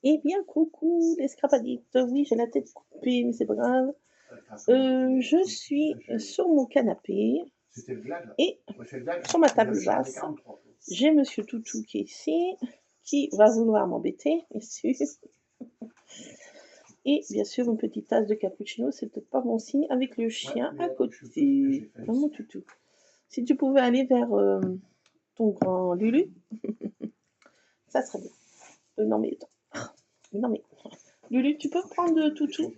Eh bien, coucou les scrapadites. Oui, j'ai la tête coupée, mais c'est pas grave. Je suis sur mon canapé et sur ma table basse, j'ai Monsieur Toutou qui est ici, qui va vouloir m'embêter, bien sûr. Et bien sûr, une petite tasse de cappuccino, c'est peut-être pas bon signe, avec le chien à côté. Mon Toutou. Si tu pouvais aller vers ton grand Lulu, ça serait bien. Non mais attends. Non mais Lulu, tu peux prendre Toutou?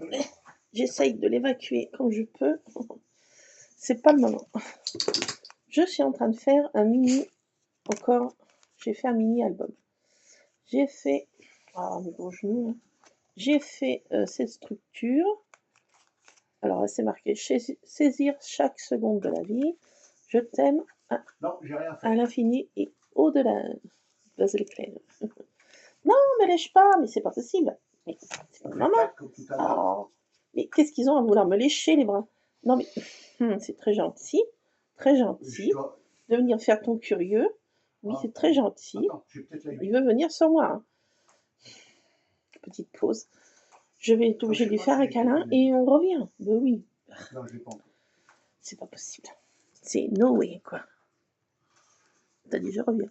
J'essaye de l'évacuer comme je peux. C'est pas le moment. Je suis en train de faire un mini, encore, j'ai fait un mini album. J'ai fait, mes gros genoux, hein. J'ai fait cette structure. Alors, c'est marqué saisir chaque seconde de la vie. Je t'aime à l'infini et au-delà. Buzz l'éclair. Non, me lèche pas, mais c'est pas possible. Mais c'est pas maman. Oh, mais qu'est-ce qu'ils ont à vouloir me lécher les bras? Non, mais c'est très gentil de venir faire ton curieux. Oui, c'est très gentil. Il veut venir sur moi. Hein. Petite pause. Je vais être obligée de lui faire un câlin et on revient. Ben oui. C'est pas possible. C'est no way, quoi. T'as dit, je reviens.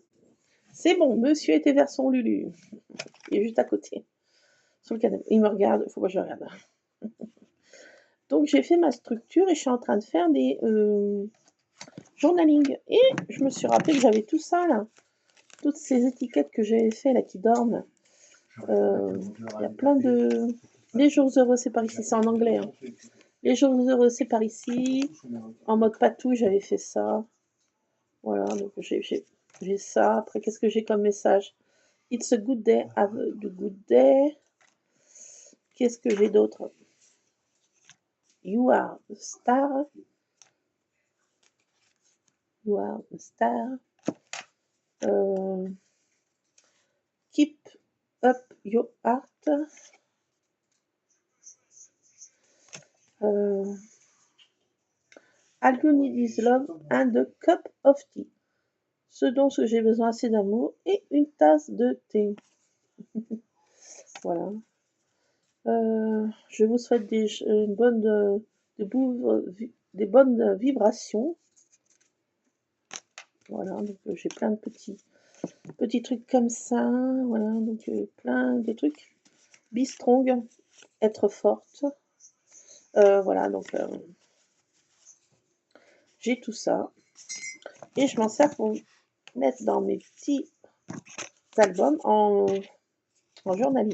C'est bon, monsieur était vers son Lulu. Il est juste à côté. Sur le canapé. Il me regarde, faut pas que je regarde. Donc j'ai fait ma structure et je suis en train de faire des journaling. Et je me suis rappelé que j'avais tout ça là. Toutes ces étiquettes que j'avais fait là qui dorment. Il y a plein de... Les jours heureux, c'est par ici, c'est en anglais. Hein. Les jours heureux, c'est par ici. En mode patouille, j'avais fait ça. Voilà, donc j'ai ça. Après, qu'est-ce que j'ai comme message? It's a good day, have a good day. Qu'est-ce que j'ai d'autre? You are a star. You are a star. Keep up your heart. All you need is love and a cup of tea. Ce dont j'ai besoin, c'est d'amour et une tasse de thé. Voilà. Je vous souhaite des bonnes vibrations. Voilà, donc j'ai plein de petits trucs comme ça. Voilà, donc plein de trucs. Be strong, être forte. Voilà, donc j'ai tout ça. Et je m'en sers pour mettre dans mes petits albums en journaling.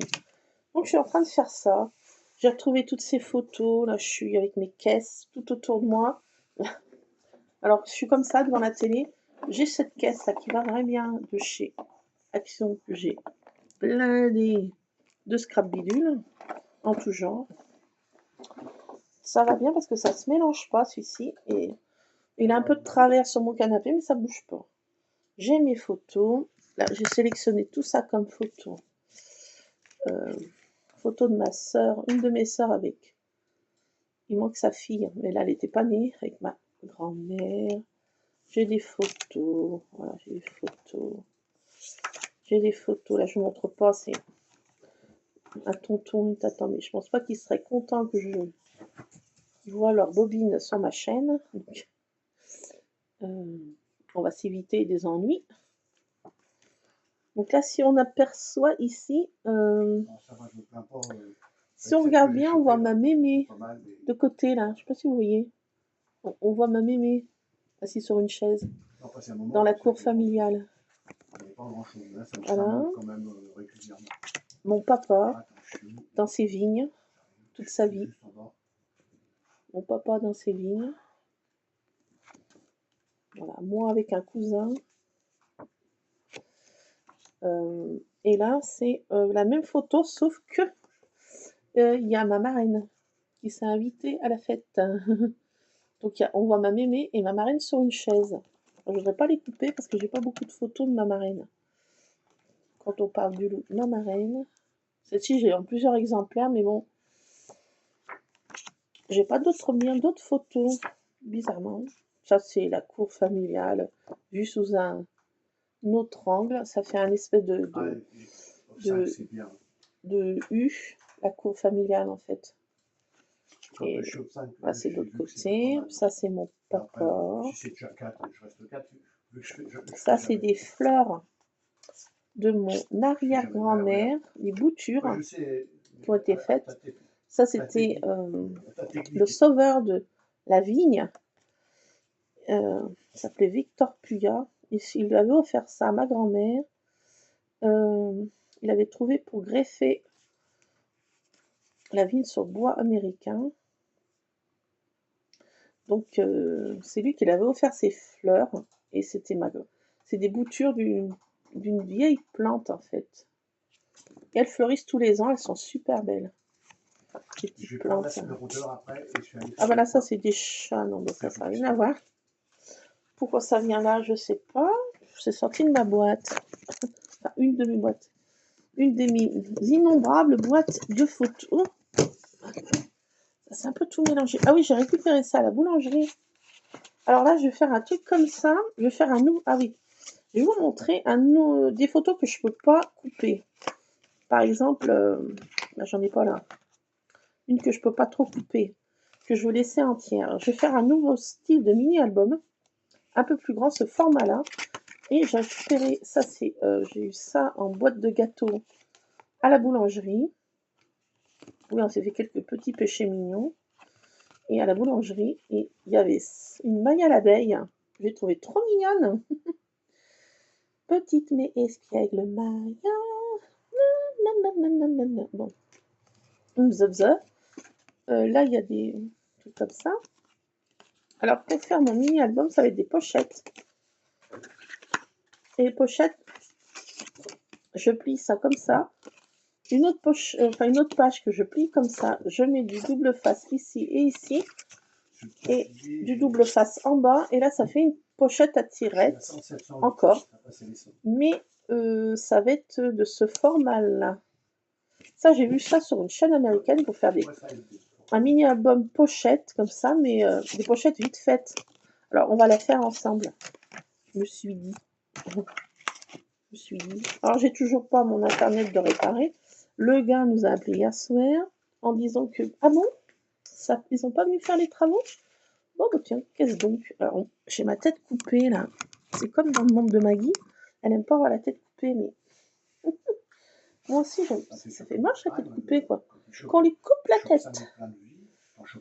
Donc je suis en train de faire ça. J'ai retrouvé toutes ces photos. Là, je suis avec mes caisses tout autour de moi. Alors, je suis comme ça devant la télé. J'ai cette caisse là qui va très bien de chez Action. J'ai blindé de scrap bidule en tout genre. Ça va bien parce que ça se mélange pas celui-ci. Et il a un peu de travers sur mon canapé, mais ça bouge pas. J'ai mes photos. Là, j'ai sélectionné tout ça comme photo. Photo de ma sœur, une de mes sœurs avec. Il manque sa fille, mais là, elle n'était pas née, avec ma grand-mère. J'ai des photos. Voilà, j'ai des photos. J'ai des photos. Là, je ne montre pas. C'est un tonton, une tata, mais je pense pas qu'ils seraient contents que je vois leur bobine sur ma chaîne. Donc, on va s'éviter des ennuis. Donc là, si on aperçoit ici, si on regarde bien, on voit ma mémé de côté là. Je sais pas si vous voyez. On voit ma mémé assise sur une chaise dans la cour familiale. Voilà. Mon papa dans ses vignes toute sa vie. Mon papa dans ses vignes. Voilà, moi avec un cousin. Et là, c'est la même photo, sauf que il y a ma marraine qui s'est invitée à la fête. Donc on voit ma mémé et ma marraine sur une chaise. Alors, je ne voudrais pas les couper parce que j'ai pas beaucoup de photos de ma marraine. Quand on parle du loup, ma marraine. Celle-ci, j'ai en plusieurs exemplaires, mais bon, j'ai pas bien d'autres photos, bizarrement. Ça, c'est la cour familiale, vue sous un autre angle. Ça fait un espèce de de U, la cour familiale en fait. Et là, c'est de l'autre côté. Ça, c'est mon papa. Ça, c'est des fleurs de mon arrière-grand-mère, des boutures qui ont été faites. Ça, c'était le sauveur de la vigne. Il s'appelait Victor Puyat. Il lui avait offert ça à ma grand-mère. Il avait trouvé pour greffer la vigne sur bois américain. Donc, c'est lui qui l'avait offert ces fleurs. Et c'était c'est des boutures d'une vieille plante, en fait. Et elles fleurissent tous les ans. Elles sont super belles. Ces petites plantes. Ah, ben là, ça, c'est des chats. Non, mais ça n'a rien à voir. Pourquoi ça vient là, je sais pas. C'est sorti de ma boîte. Enfin, une de mes boîtes. Une de mes innombrables boîtes de photos. C'est un peu tout mélangé. Ah oui, j'ai récupéré ça à la boulangerie. Alors là, je vais faire un truc comme ça. Je vais faire un nouveau. Ah oui. Je vais vous montrer des photos que je ne peux pas couper. Par exemple, là, j'en ai pas là. Une que je ne peux pas trop couper. Que je veux laisser entière. Je vais faire un nouveau style de mini-album. Un peu plus grand, ce format-là. Et j'ai récupéré, ça c'est, j'ai eu ça en boîte de gâteau à la boulangerie. Oui, on s'est fait quelques petits péchés mignons. Et à la boulangerie, et il y avait une maille à l'abeille. J'ai trouvé trop mignonne. Petite mais espiègle maille. Bon. Là, il y a des trucs comme ça. Alors, pour faire mon mini-album, ça va être des pochettes. Et les pochettes, je plie ça comme ça. Une autre page que je plie comme ça. Je mets du double face ici et ici. Et du double face en bas. Et là, ça fait une pochette à tirettes. Encore. Mais ça va être de ce format-là. Ça, j'ai vu ça sur une chaîne américaine pour faire un mini-album pochette comme ça, mais des pochettes vite faites. Alors, on va la faire ensemble. Je me suis dit. Alors, j'ai toujours pas mon internet de réparer. Le gars nous a appelé hier soir en disant que ah bon, ils n'ont pas venu faire les travaux. Bon bah tiens, qu'est-ce donc? Alors, j'ai ma tête coupée là. C'est comme dans le monde de Maggie. Elle aime pas avoir la tête coupée, mais moi aussi, ça fait moche la tête coupée quoi. Qu'on lui coupe la tête.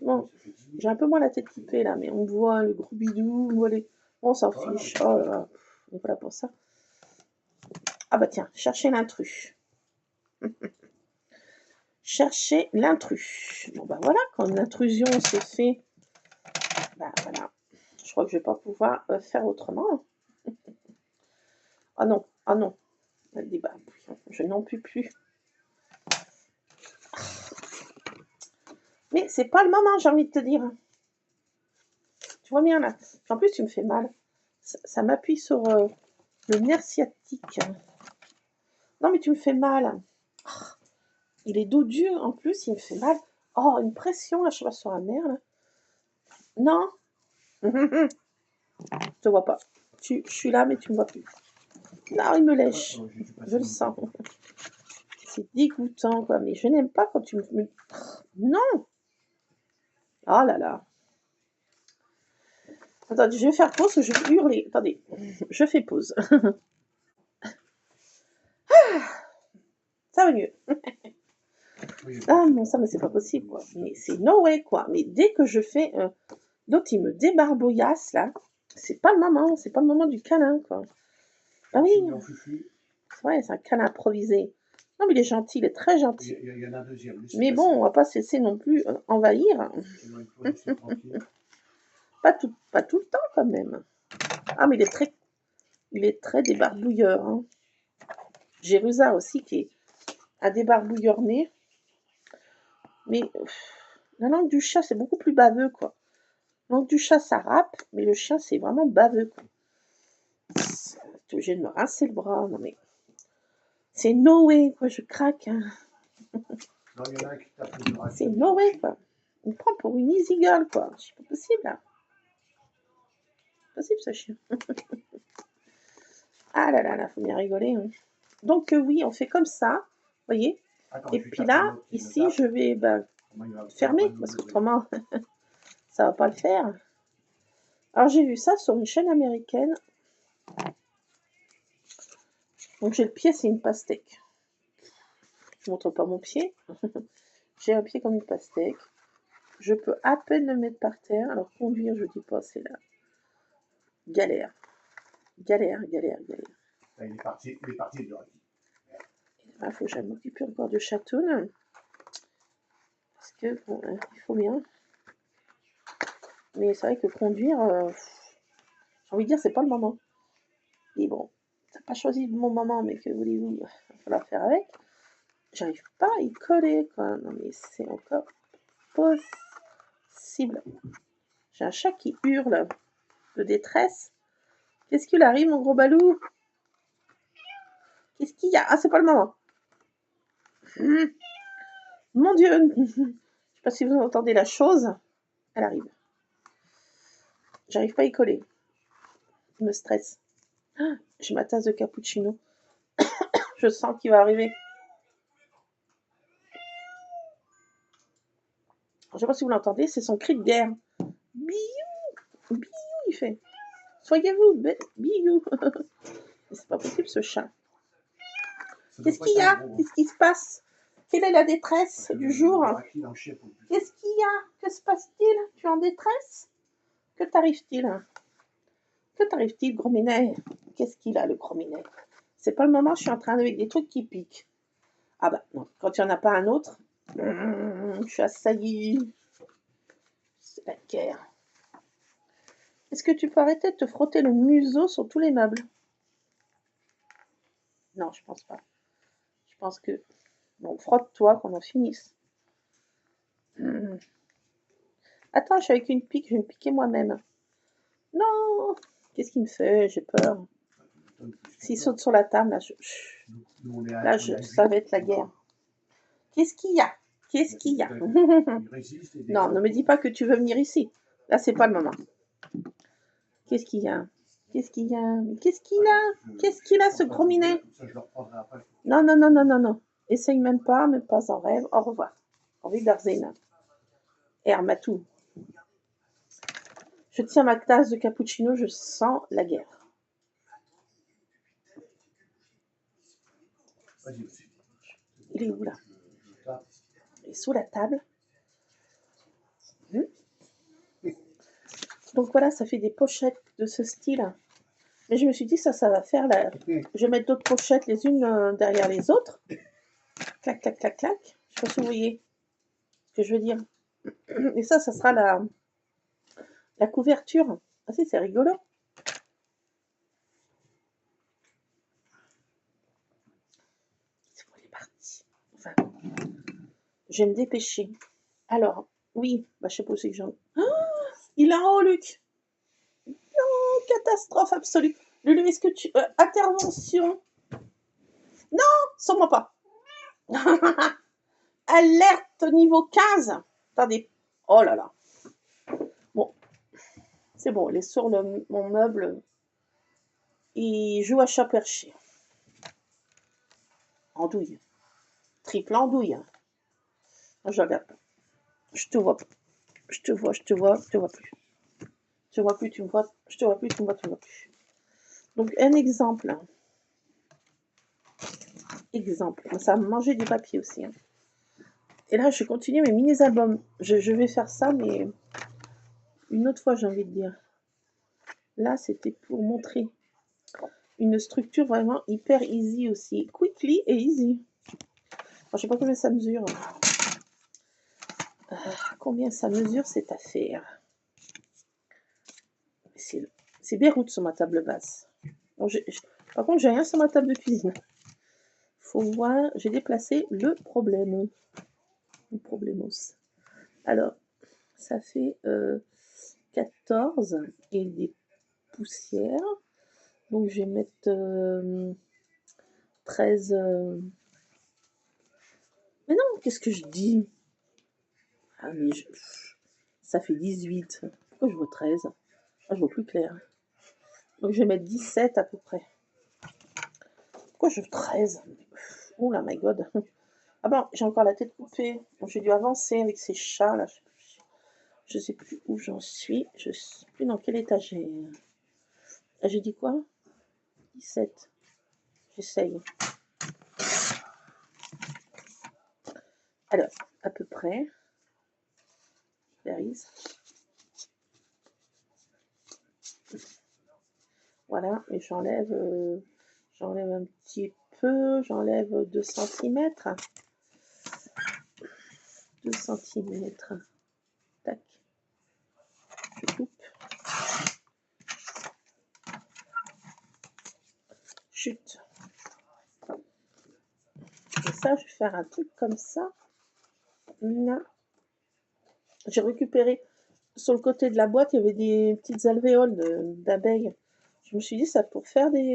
Bon, j'ai un peu moins la tête coupée là, mais on voit le gros bidou, on voit les. On s'en fiche. Oh là là, voilà pour ça. Ah bah tiens, chercher l'intrus. Chercher l'intrus. Bon bah voilà, quand l'intrusion se fait, bah voilà. Je crois que je vais pas pouvoir faire autrement. Ah non, ah non. Elle dit bah je n'en puis plus. Mais c'est pas le moment, j'ai envie de te dire. Tu vois bien là. En plus, tu me fais mal. Ça m'appuie sur le nerf sciatique. Non mais tu me fais mal. Il est dodu en plus, il me fait mal. Oh, une pression là, je sais pas, sur la nerf là. Non. Je te vois pas. Je suis là, mais tu me vois plus. Non, il me lèche. Je le sens. C'est dégoûtant, quoi. Mais je n'aime pas quand tu me... Non. Oh là là. Attendez, je vais faire pause, je vais hurler. Attendez, je fais pause. Ça va mieux. Ah non, ça, mais c'est pas possible, quoi. Mais c'est no way, quoi. Mais dès que je fais... D'autres, ils me débarbouillassent, là. C'est pas le moment du câlin, quoi. Ah oui. C'est vrai, c'est un câlin improvisé. Non, mais il est gentil, il est très gentil. Il y en a un deuxième. Mais bon, on va pas se laisser non plus envahir. Pas tout le temps, quand même. Ah, mais il est très débarbouilleur. Hein. J'ai Rusa aussi qui est un débarbouilleur né. Mais la langue du chat, c'est beaucoup plus baveux, quoi. La langue du chat, ça rappe, mais le chien, c'est vraiment baveux, quoi. T'es obligé de me rincer le bras. Non, mais c'est no way, quoi. Je craque. Hein. C'est no way, quoi. Il me prend pour une easy girl, quoi. C'est pas possible, là. C'est possible, ce chien. Ah là là là, faut bien rigoler. Hein. Donc, oui, on fait comme ça. Vous voyez, Et puis là, ici, je vais fermer, parce qu'autrement, ça va pas le faire. Alors, j'ai vu ça sur une chaîne américaine. Donc, j'ai le pied, c'est une pastèque. Je montre pas mon pied. J'ai un pied comme une pastèque. Je peux à peine le mettre par terre. Alors, conduire, je dis pas, c'est là. Galère. Galère. Il est parti du rugby. Il faut que j'aille m'occuper encore de Chatoun. Parce que, bon, il faut bien. Mais c'est vrai que conduire, j'ai envie de dire, c'est pas le moment. Et bon, t'as pas choisi mon moment, mais que voulez-vous, il va falloir faire avec. J'arrive pas à y coller, quoi. Non, mais c'est encore possible. J'ai un chat qui hurle de détresse. Qu'est-ce qu'il arrive, mon gros balou? Qu'est-ce qu'il y a? Ah, c'est pas le moment. Mon Dieu. Je sais pas si vous entendez la chose. Elle arrive. J'arrive pas à y coller. Il me stresse. J'ai ma tasse de cappuccino. Je sens qu'il va arriver. Je sais pas si vous l'entendez, c'est son cri de guerre. Biou, il fait. Soyez-vous, biou. C'est pas possible, ce chat. Qu'est-ce qu'il y a? Qu'est-ce qui se passe? Quelle est la détresse du jour? Qu'est-ce qu'il y a? Que se passe-t-il? Tu es en détresse? Que t'arrive-t-il? Que t'arrive-t-il, gros minet? Qu'est-ce qu'il a, le gros minet? C'est pas le moment, je suis en train avec des trucs qui piquent. Ah bah non, quand il n'y en a pas un autre, je suis assaillie. C'est la guerre. Est-ce que tu peux arrêter de te frotter le museau sur tous les meubles? Non, je pense pas. Je pense que... Bon, frotte-toi qu'on en finisse. Attends, je suis avec une pique, je vais me piquer moi-même. Non! Qu'est-ce qu'il me fait? J'ai peur. S'il saute sur la table, là, ça va être la guerre. Qu'est-ce qu'il y a? Qu'est-ce qu'il y a? Non, ne me dis pas que tu veux venir ici. Là, c'est pas le moment. Qu'est-ce qu'il y a? Qu'est-ce qu'il y a? Qu'est-ce qu'il a? Qu'est-ce qu'il a, ce gros minet? Non. Essaye même pas en rêve. Au revoir. Au revoir, Hermatou. Je tiens ma tasse de cappuccino, je sens la guerre. Il est où, là? Il est sous la table. Donc voilà, ça fait des pochettes de ce style. Mais je me suis dit, ça va faire la... Je vais mettre d'autres pochettes les unes derrière les autres. Clac. Je sais pas si vous voyez ce que je veux dire. Et ça sera la couverture. Ah si, c'est rigolo. C'est bon, il est parti. Enfin, je vais me dépêcher. Alors, oui, je sais pas où c'est que j'en... Oh, il est en haut, Luc. Non, catastrophe absolue. Lulu, est-ce que tu... intervention. Non, sans-moi pas. Alerte niveau 15. Attendez. Oh là là. Bon. C'est bon, il est sur mon meuble. Il joue à chat perché. Andouille. Triple andouille. Je regarde pas. Je te vois. Je te vois plus. Je te vois plus, tu me vois. Je te vois plus, tu me vois plus. Donc, un exemple. Ça va me manger du papier aussi. Hein. Et là, je continue mes mini-albums. Je vais faire ça, mais une autre fois, j'ai envie de dire. Là, c'était pour montrer une structure vraiment hyper easy aussi. Quickly et easy. Alors, je sais pas combien ça mesure. Combien ça mesure cette affaire? C'est Beyrouth sur ma table basse. Bon, par contre, j'ai rien sur ma table de cuisine. Faut voir, j'ai déplacé le problème. Le problemos. Alors, ça fait 14 et des poussières. Donc, je vais mettre 13. Mais non, qu'est-ce que je dis? Ah, mais ça fait 18. Pourquoi je vois 13? Ah, je vois plus clair. Donc, je vais mettre 17 à peu près. Pourquoi je veux 13? Oh là, my god. Ah bon, j'ai encore la tête coupée. Bon, j'ai dû avancer avec ces chats là. Je sais plus où j'en suis. Je sais plus dans quelle étagère. Ah, j'ai dit quoi? 17. J'essaye. Alors, à peu près. Berries. Voilà, et j'enlève un petit peu, j'enlève 2 cm. 2 cm. Tac. Je coupe. Chute. Et ça, je vais faire un truc comme ça. Là. J'ai récupéré sur le côté de la boîte, il y avait des petites alvéoles d'abeilles. Je me suis dit, ça pour faire des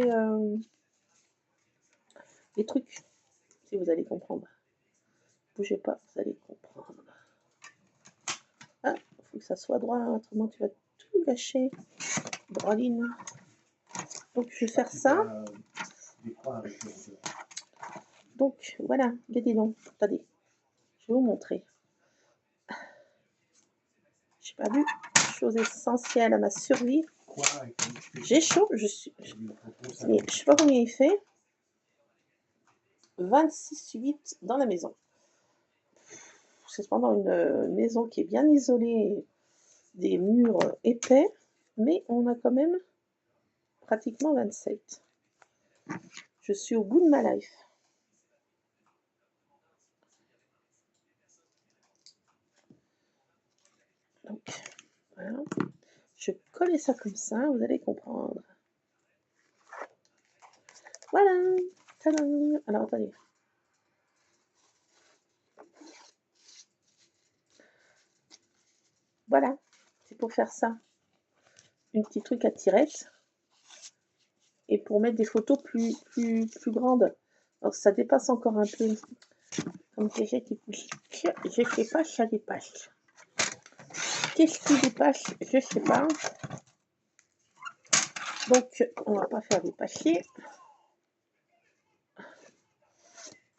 trucs. Si vous allez comprendre. Bougez pas, vous allez comprendre. Ah, il faut que ça soit droit, autrement tu vas tout gâcher. Droitline. Donc je vais faire ça. Donc voilà, regardez donc. Attendez, je vais vous montrer. J'ai pas vu chose essentielle à ma survie. J'ai chaud, je sais pas combien il fait. 26,8 dans la maison. C'est cependant une maison qui est bien isolée, des murs épais, mais on a quand même pratiquement 27. Je suis au bout de ma life. Donc, voilà. Je colle ça comme ça, vous allez comprendre. Voilà. Tadam. Alors, attendez. Voilà. C'est pour faire ça. Un petit truc à tirette. Et pour mettre des photos plus grandes. Alors, ça dépasse encore un peu. Comme j'ai qui pousse. Je sais pas, ça dépasse. Qu'est-ce qui dépasse? Je sais pas. Donc, on va pas faire dépasser.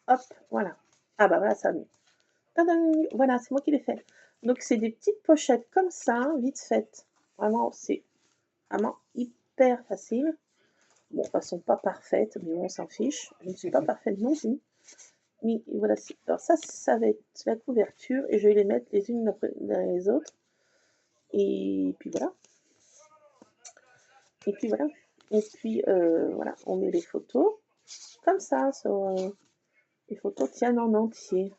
Hop, voilà. Ah bah voilà, ça mieux. Tadam. Voilà, c'est moi qui l'ai fait. Donc, c'est des petites pochettes comme ça, vite faites. Vraiment, c'est vraiment hyper facile. Bon, elles sont pas parfaites, mais bon, on s'en fiche. Je ne suis pas parfaite non plus. Mais voilà, alors ça va être la couverture et je vais les mettre les unes après les autres. Et puis voilà. Et puis voilà. Et puis voilà, on met les photos comme ça. Sur, les photos tiennent en entier.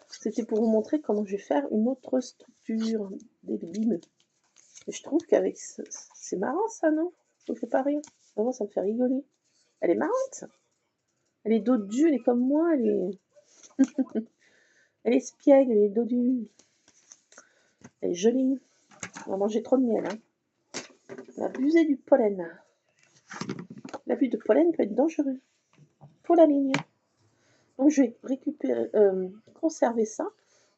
C'était pour vous montrer comment je vais faire une autre structure des bimes. Et je trouve qu'avec c'est marrant ça, non? Ça me fait pas rire. Vraiment, ça me fait rigoler. Elle est marrante. Elle est dodue, elle est comme moi, elle est. Elle est spiègle, elle est dodue. Elle est jolie. On va manger trop de miel. Hein. On a abusé du pollen. L'abus de pollen peut être dangereux. Pour la ligne. Donc je vais récupérer, conserver ça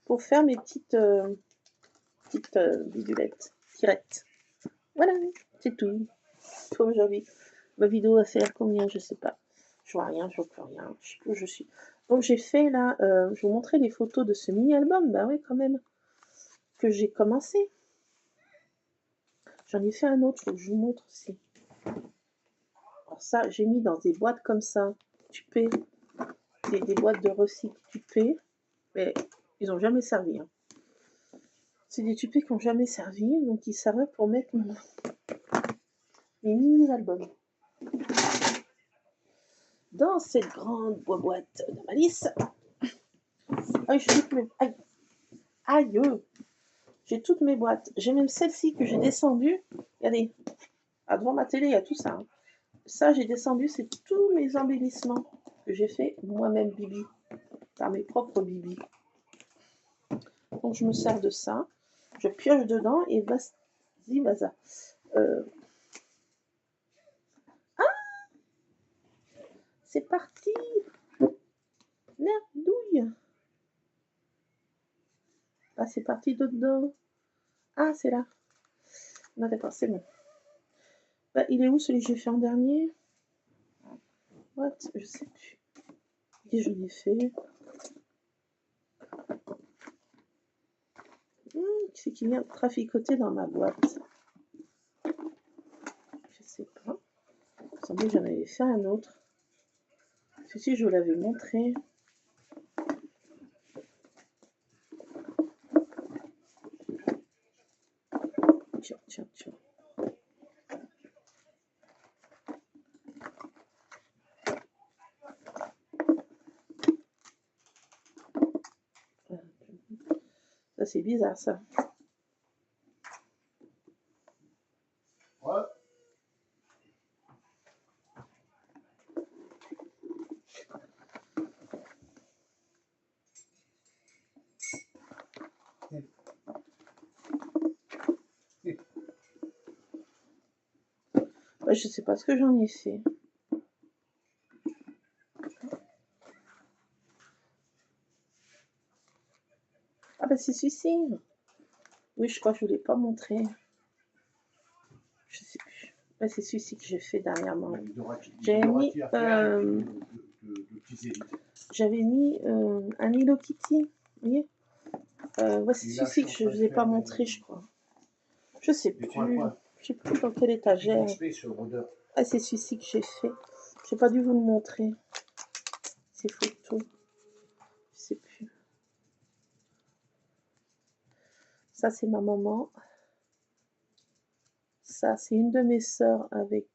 pour faire mes petites bidulettes, tirettes. Voilà, c'est tout. Pour aujourd'hui. Ma vidéo va faire combien? Je sais pas. Je vois rien, je vois plus rien. Je sais plus où je suis. Donc j'ai fait là, je vais vous montrer les photos de ce mini-album. Bah oui, quand même. Que j'ai commencé. J'en ai fait un autre, faut que je vous montre aussi. Alors ça, j'ai mis dans des boîtes comme ça, tupées, des boîtes de recycle tupées, mais ils n'ont jamais servi. Hein. C'est des tupées qui n'ont jamais servi, donc ils servaient pour mettre mes mini-albums. Dans cette grande boîte de malice. Ah oui, je suis plus. Aïe. Aïe. J'ai toutes mes boîtes. J'ai même celle-ci que j'ai descendue. Regardez. Ah, devant ma télé, il y a tout ça. Hein. Ça, j'ai descendu, c'est tous mes embellissements que j'ai fait moi-même, Bibi. Par mes propres Bibi. Donc, je me sers de ça. Je pioche dedans et vas-y, vas-y. Ah, c'est parti. Merdouille. Ah, c'est parti dedans. Ah, c'est là. Non, d'accord, c'est bon. Bah, il est où celui que j'ai fait en dernier? What? Je sais plus. Qui j'en ai fait? Qui c'est qui vient traficoter dans ma boîte? Je sais pas. Il me semblait que j'en avais fait un autre. Celui-ci, je vous l'avais montré. Tiens, tiens, tiens. Ça, c'est bizarre, ça. Ouais. Ouais, je sais pas ce que j'en ai fait. Ah bah c'est celui-ci. Oui, je crois que je ne l'ai pas montré. Je sais plus. Ouais, c'est celui-ci que j'ai fait dernièrement. J'avais mis, j'avais mis un Hello Kitty. Vous voyez, voici celui-ci que je ne vous ai pas montré, je crois. Je sais plus. Je sais plus dans quelle étagère. Ah, c'est celui-ci que j'ai fait. J'ai pas dû vous le montrer. Ces photos. Je sais plus. Ça, c'est ma maman. Ça, c'est une de mes sœurs avec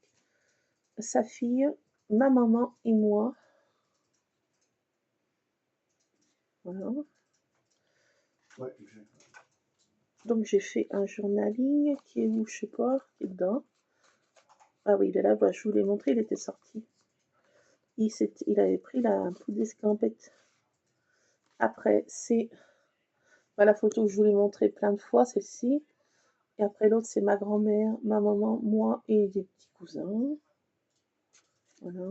sa fille, ma maman et moi. Voilà. Ouais, donc j'ai fait un journaling qui est où, je sais pas, qui est dedans. Ah oui, il est là, bah, je vous l'ai montré, il était sorti. Il avait pris la poudre d'escampette. Après, c'est bah, la photo que je vous l'ai montrée plein de fois, celle-ci. Et après, l'autre, c'est ma grand-mère, ma maman, moi et des petits cousins. Voilà.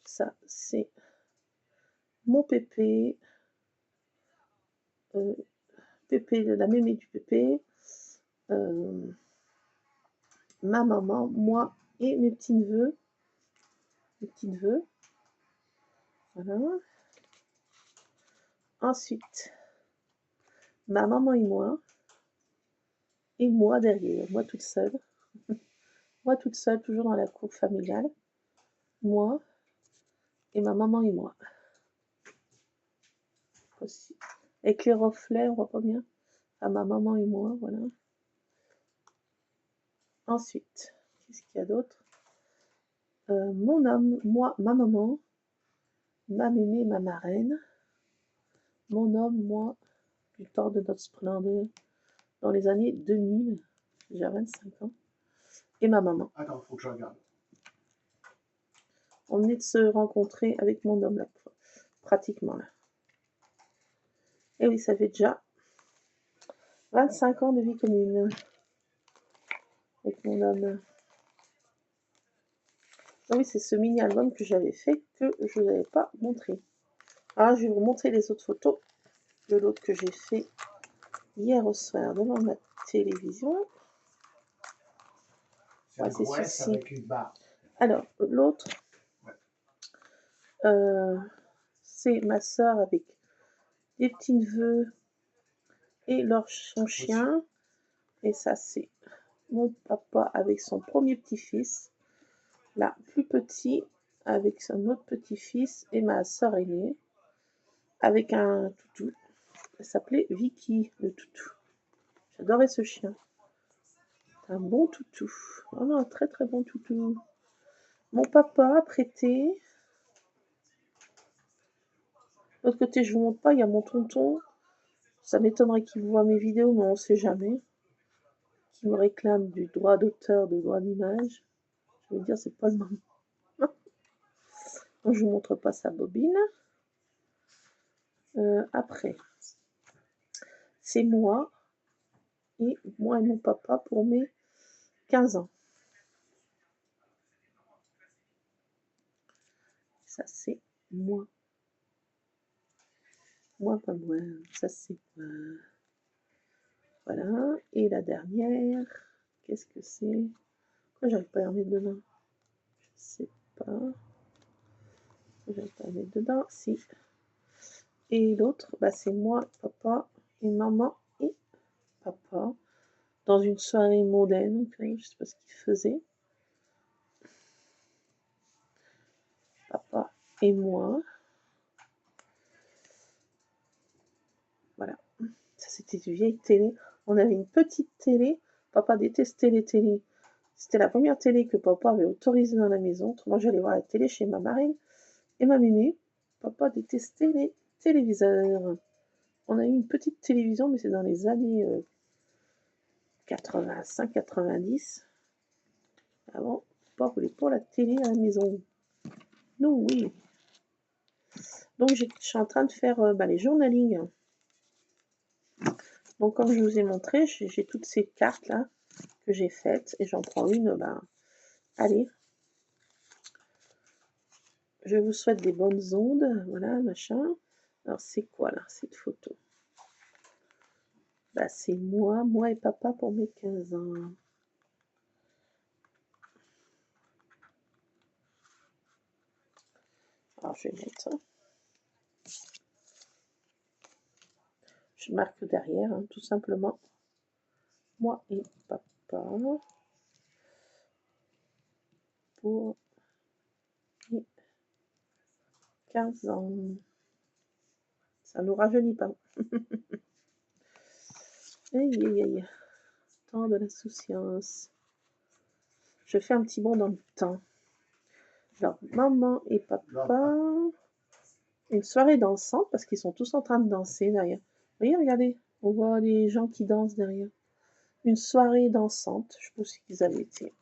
Ça, c'est mon pépé. Pépé, la mémé du pépé. Ma maman, moi et mes petits-neveux. Mes petits-neveux. Voilà. Ensuite, ma maman et moi derrière, moi toute seule. Moi toute seule, toujours dans la cour familiale. Moi et ma maman et moi. Aussi. Avec les reflets, on voit pas bien. À ma maman et moi, voilà. Ensuite, qu'est-ce qu'il y a d'autre? Mon homme, moi, ma maman, ma mémé, ma marraine. Mon homme, moi, du temps de notre splendeur, dans les années 2000, j'ai 25 ans. Et ma maman. Attends, faut que je regarde. On venait de se rencontrer avec mon homme là, pratiquement là. Et oui, ça fait déjà 25 ans de vie commune avec mon homme. Ah oui, c'est ce mini-album que j'avais fait que je ne vous avais pas montré. Alors, je vais vous montrer les autres photos de l'autre que j'ai fait hier au soir devant ma télévision. Ouais, c'est ceci. Alors, l'autre, c'est ma soeur avec des petits-neveux et son chien. Et ça, c'est mon papa avec son premier petit-fils. Là, plus petit, avec son autre petit-fils et ma soeur aînée, avec un toutou. Elle s'appelait Vicky, le toutou. J'adorais ce chien. C'est un bon toutou. Vraiment un très très bon toutou. Mon papa a prêté. De l'autre côté, je vous montre pas, il y a mon tonton. Ça m'étonnerait qu'il voit mes vidéos, mais on ne sait jamais. Qui me réclame du droit d'auteur, du droit d'image. Je veux dire, c'est pas le moment. Donc, je vous montre pas sa bobine. Après, c'est moi et mon papa pour mes 15 ans. Ça, c'est moi. Moi, pas moi. Ça, c'est moi. Voilà. Et la dernière, Qu'est-ce que c'est? Pourquoi j'arrive pas à remettre dedans? Je sais pas. Pourquoi j'arrive pas à mettre dedans? Si. Et l'autre, bah, c'est moi, papa et maman et papa dans une soirée mondaine. Je sais pas ce qu'ils faisaient. Papa et moi. Voilà. Ça, c'était une vieille télé. On avait une petite télé. Papa détestait les télés. C'était la première télé que papa avait autorisée dans la maison. Autrement, j'allais voir la télé chez ma marraine et ma mémé. Papa détestait les téléviseurs. On a eu une petite télévision, mais c'est dans les années 85-90. Avant, papa voulait pas la télé à la maison. Nous, oui. Donc, je suis en train de faire les journalings. Donc, comme je vous ai montré, j'ai toutes ces cartes-là que j'ai faites. Et j'en prends une, allez. Je vous souhaite des bonnes ondes. Voilà, machin. Alors, c'est quoi, là, cette photo? C'est moi et papa pour mes 15 ans. Alors, je vais mettre ça. Je marque derrière, hein, tout simplement. Moi et papa pour mes 15 ans. Ça ne nous rajeunit pas. Aïe, aïe, aïe. Temps de l'insouciance. Je fais un petit bond dans le temps. Alors, maman et papa. Une soirée dansante, parce qu'ils sont tous en train de danser derrière. Vous voyez, regardez, on voit les gens qui dansent derrière. Une soirée dansante, je pense qu'ils avaient été.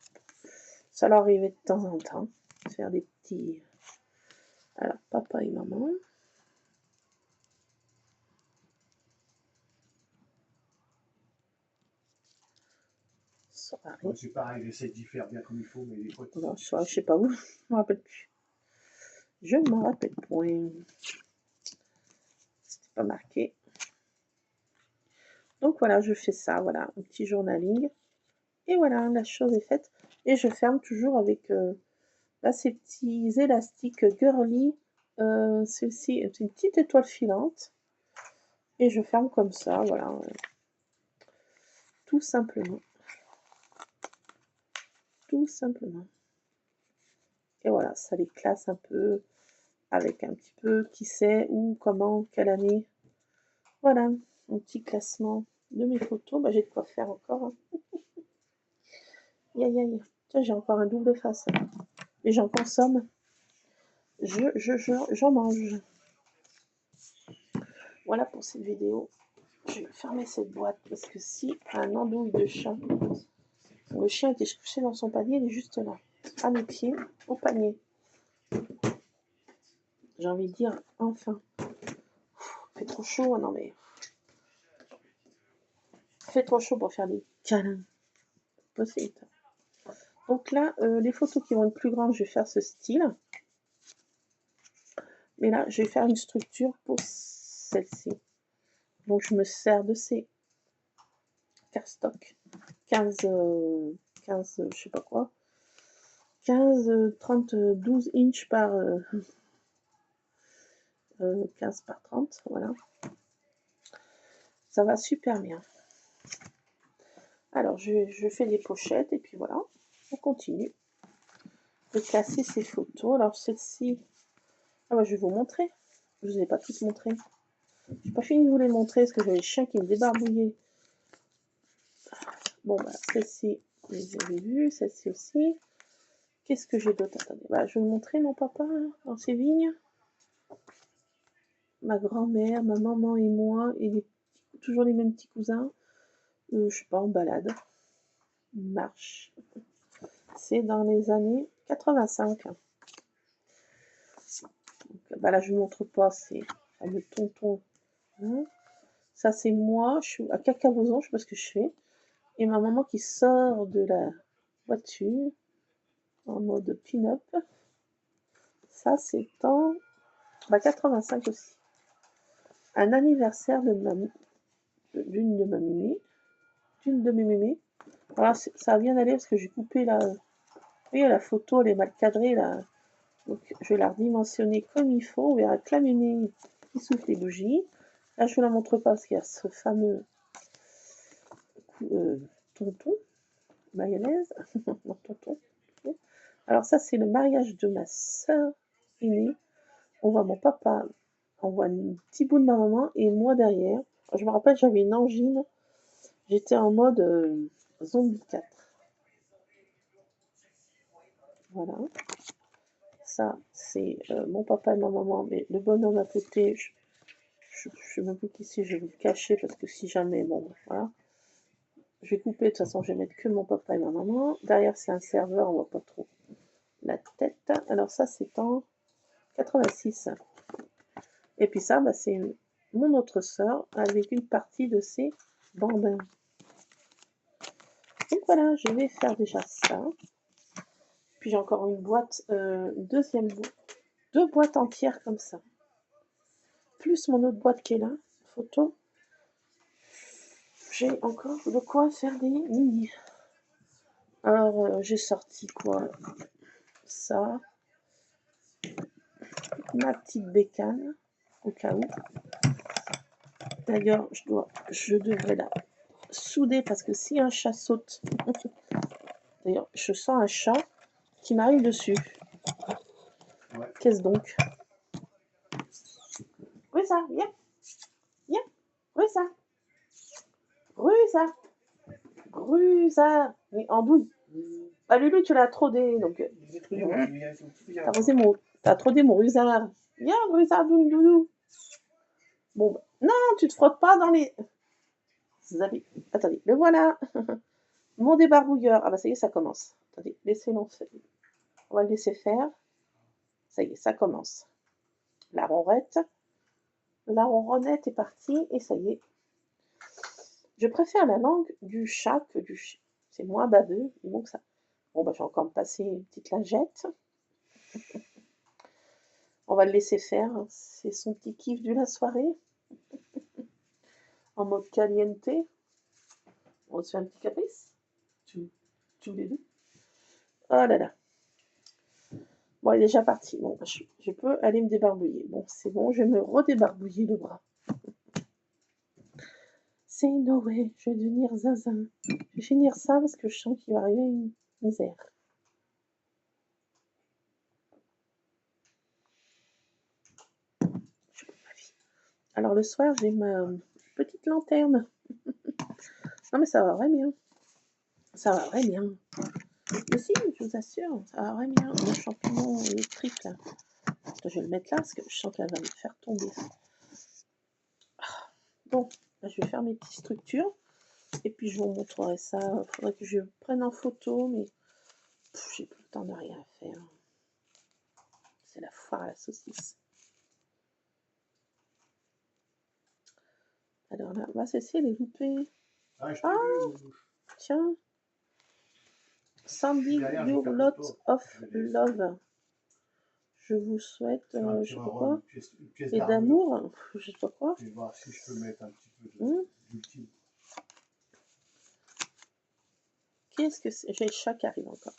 Ça leur arrivait de temps en temps, de faire des petits... Alors, papa et maman. Soirée. Ouais, c'est pareil, j'essaie d'y faire bien comme il faut, mais des fois... Non, je sais pas où, je ne me rappelle plus. Je ne m'en rappelle point. C'était pas marqué. Donc voilà, je fais ça, voilà, un petit journaling. Et voilà, la chose est faite. Et je ferme toujours avec ces petits élastiques girly. Celle-ci est une petite étoile filante. Et je ferme comme ça, voilà. Tout simplement. Tout simplement. Et voilà, ça les classe un peu avec un petit peu qui sait, où, comment, quelle année. Voilà, un petit classement de mes photos. J'ai de quoi faire encore. Hein. Aïe, aïe. Tiens, j'ai encore un double face. Et j'en consomme. J'en mange. Voilà pour cette vidéo. Je vais fermer cette boîte parce que si un andouille de chat, le chien était couché dans son panier, il est juste là, à mes pieds, au panier. J'ai envie de dire, enfin. Il fait trop chaud, non mais. Il fait trop chaud pour faire des câlins. Possible. Donc là, les photos qui vont être plus grandes, je vais faire ce style. Mais là, je vais faire une structure pour celle-ci. Donc je me sers de ces cardstock 15, je sais pas quoi. 15, 30, 12 inches par 15 par 30, voilà. Ça va super bien. Alors, je fais les pochettes et puis voilà, on continue de classer ces photos. Alors, celle-ci, je vais vous montrer. Je ne vous ai pas toutes montrées. Je n'ai pas fini de vous les montrer parce que j'avais le chien qui me débarbouillait. Bon, celle-ci, vous les avez vues, celle-ci aussi. Qu'est-ce que j'ai d'autre? Attendez, je vais vous montrer mon papa dans ses vignes. Ma grand-mère, ma maman et moi, et toujours les mêmes petits cousins. Je sais pas, en balade. Marche. C'est dans les années 85. Donc, là, je ne vous montre pas, c'est le tonton. Hein. Ça, c'est moi. Je suis à Cacavozon, je sais pas ce que je fais. Et ma maman qui sort de la voiture en mode pin-up. Ça, c'est en 85 aussi. Un anniversaire d'une de mes mémés. Voilà, ça va bien aller parce que j'ai coupé la... Vous voyez, la photo, elle est mal cadrée là. Donc je vais la redimensionner comme il faut. On verra que la mémé qui souffle les bougies. Là, je ne vous la montre pas parce qu'il y a ce fameux tonton, mayonnaise. Non, tonton. Alors ça, c'est le mariage de ma soeur aînée. On voit mon papa, on voit un petit bout de ma maman et moi derrière. Je me rappelle, j'avais une angine. J'étais en mode zombie 4. Voilà. Ça, c'est mon papa et ma maman. Mais le bonhomme à côté, je ne sais même plus qui c'est, je vais le cacher parce que si jamais, bon, voilà. Je vais couper, de toute façon, je vais mettre que mon papa et ma maman. Derrière, c'est un serveur, on voit pas trop la tête. Alors ça, c'est en 86. Et puis ça, bah, c'est mon autre sœur avec une partie de ses bambins. Donc voilà, je vais faire déjà ça. Puis j'ai encore une boîte, deuxième boîte, 2 boîtes entières comme ça. Plus mon autre boîte qui est là, photo. J'ai encore de quoi faire des mini. Alors j'ai sorti quoi? Ça. Ma petite bécane, au cas où. D'ailleurs, je devrais la souder parce que si un chat saute, d'ailleurs, je sens un chat qui m'arrive dessus. Ouais. Qu'est-ce donc? Rusa, viens. Viens. Rusa. Rusa. Rusa. Mais andouille. Bah, Lulu, tu l'as trodé, donc. T'as trodé mon Rusard. Viens, Rusard, doudou. Bon, bah, non, tu te frottes pas dans les. Attendez, le voilà. Mon débarbouilleur. Ah bah ça y est, ça commence. Attendez, laissez-le faire. On va le laisser faire. Ça y est, ça commence. La ronrette. La ronronnette est partie et ça y est. Je préfère la langue du chat que du chien. C'est moins baveux, donc ça. Bon bah je vais encore me passer une petite lingette. On va le laisser faire. C'est son petit kiff de la soirée. En mode caliente. On se fait un petit caprice. Tous les deux. Oh là là. Bon, il est déjà parti. Bon, je peux aller me débarbouiller. Bon, c'est bon, je vais me redébarbouiller le bras. C'est no way, je vais devenir zinzin. Je vais finir ça parce que je sens qu'il va arriver une misère. Alors le soir, j'ai ma petite lanterne. Non mais ça va vraiment bien. Ça va vraiment bien. Mais si, je vous assure, ça va vraiment bien. Le champignon électrique là. Je vais le mettre là parce que je sens qu'elle va me faire tomber. Bon, je vais faire mes petites structures. Et puis je vous montrerai ça. Il faudrait que je prenne en photo, mais j'ai plus le temps de rien faire. C'est la foire à la saucisse. Alors là, bah celle-ci, elle est loupée. Ah, tiens. Sending your lot of love. Je vous souhaite, je sais pas quoi, et d'amour, je sais pas quoi. Je vais voir si je peux mettre un petit peu d'ultime. Qu'est-ce que c'est? J'ai le chat qui arrive encore.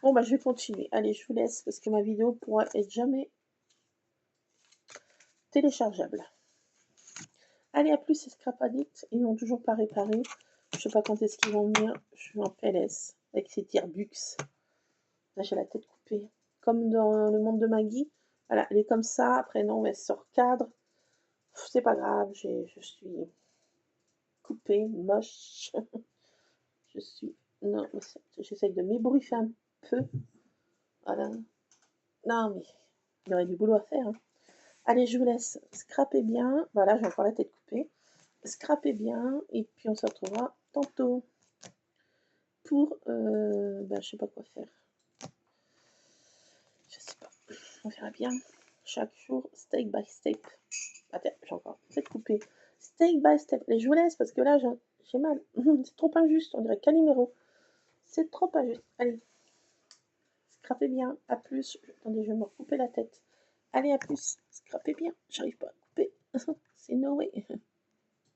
Bon, bah je vais continuer. Allez, je vous laisse parce que ma vidéo pourra être jamais téléchargeable. Allez, à plus, c'est Scrap Addict. Ils n'ont toujours pas réparé. Je sais pas quand est-ce qu'ils vont venir. Je suis en PLS avec ces tire-bux. Là, j'ai la tête coupée. Comme dans le monde de Maggie. Voilà, elle est comme ça. Après, non, elle sort cadre. C'est pas grave, je suis coupée, moche. Je suis... Non, j'essaye de m'ébouriffer un peu. Voilà. Non, mais il y aurait du boulot à faire. Hein. Allez, je vous laisse. Scrapez bien. Voilà, j'ai encore la tête coupée. Scrapez bien. Et puis, on se retrouvera tantôt pour... je sais pas quoi faire. Je sais pas. On verra bien. Chaque jour, step by step. Attends, j'ai encore la tête coupée. Step by step. Allez, je vous laisse parce que là, j'ai mal. C'est trop injuste. On dirait Calimero. C'est trop injuste. Allez. Scrapez bien. À plus. Attendez, je vais me recouper la tête. Allez, à plus. Scrapez bien. J'arrive pas à couper. C'est no way.